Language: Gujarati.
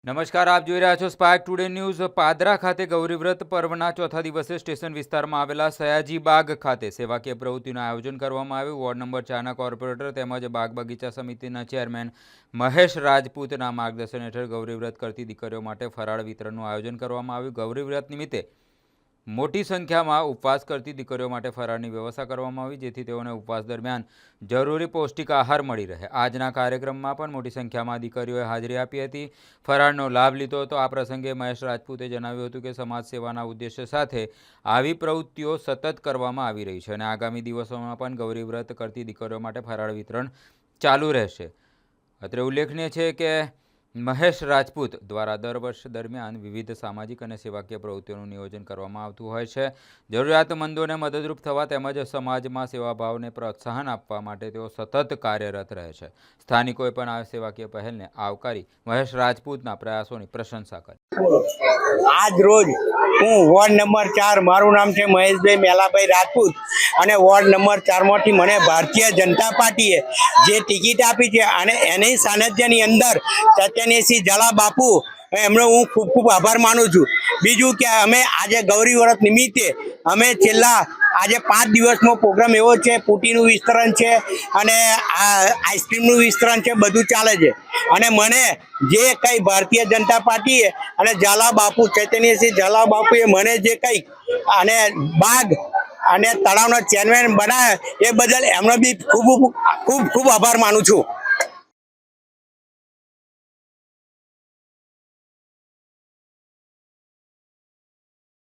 નમસ્કાર, આપ જોઈ રહ્યા છો સ્પાર્ક ટુડે ન્યૂઝ। પાદરા ખાતે ગૌરીવ્રત પર્વના ચોથા દિવસે સ્ટેશન વિસ્તારમાં આવેલા સયાજી બાગ ખાતે સેવાકીય પ્રવૃત્તિનું આયોજન કરવામાં આવ્યું। વોર્ડ નંબર 4ના કોર્પોરેટર તેમજ બાગ બગીચા સમિતિના ચેરમેન મહેશ રાજપૂતના માર્ગદર્શન હેઠળ ગૌરીવ્રત કરતી દીકરીઓ માટે ફરાળ વિતરણનું આયોજન કરવામાં આવ્યું। ગૌરીવ્રત નિમિત્તે મોટી સંખ્યામાં ઉપવાસ કરતી દીકરીઓ માટે ફરાળની વ્યવસ્થા કરવામાં આવી, જેથી તેઓને ઉપવાસ દરમિયાન જરૂરી પૌષ્ટિક આહાર મળી રહે। આજના કાર્યક્રમમાં પણ મોટી સંખ્યામાં દીકરીઓએ હાજરી આપી હતી, ફરાળનો લાભ લીધો હતો। આ પ્રસંગે મહેશ રાજપૂતે જણાવ્યું હતું કે સમાજ સેવાના ઉદ્દેશ્ય સાથે આવી પ્રવૃત્તિઓ સતત કરવામાં આવી રહી છે અને આગામી દિવસોમાં પણ ગૌરીવ્રત કરતી દીકરીઓ માટે ફરાળ વિતરણ ચાલુ રહેશે। અત્રે ઉલ્લેખનીય છે કે મહેશ રાજપૂત દ્વારા દર વર્ષ દરમિયાન વિવિધ સામાજિક અને સેવાકીય પ્રવૃત્તિઓનું નિયોજન કરવામાં આવતું હોય છે। જરૂરિયાતમંદોને મદદરૂપ થવા તેમજ સમાજમાં સેવાભાવને પ્રોત્સાહન આપવા માટે તેઓ સતત કાર્યરત રહે છે। સ્થાનિકોએ પણ આ સેવાકીય પહેલને આવકારી મહેશ રાજપૂતના પ્રયાસોની પ્રશંસા કરી। આજ રોજ હું વોર્ડ નંબર 4, મારું નામ છે મહેશભાઈ મેલાભાઈ રાજપૂત અને વોર્ડ નંબર 4માંથી મને ભારતીય જનતા પાર્ટીએ જે ટિકિટ આપી છે અને એની સાનિધ્યની અંદર સત્યનેશી ઝાલા બાપુ એમનો હું ખૂબ ખૂબ આભાર માનું છું। બીજું કે અમે આજે ગૌરી વ્રત નિમિત્તે અમે છેલ્લા આજે 5 દિવસનો પ્રોગ્રામ એવો છે, પૂટીનું વિસ્તરણ છે અને આઈસ્ક્રીમનું વિસ્તરણ છે, બધું ચાલે છે અને મને જે કંઈ ભારતીય જનતા પાર્ટીએ અને ઝાલા બાપુ ચૈતન્યસિંહ ઝાલા બાપુએ મને જે કંઈ અને બાગ અને તળાવનો ચેરમેન બનાવ્યા એ બદલ એમનો બી ખૂબ ખૂબ આભાર માનું છું।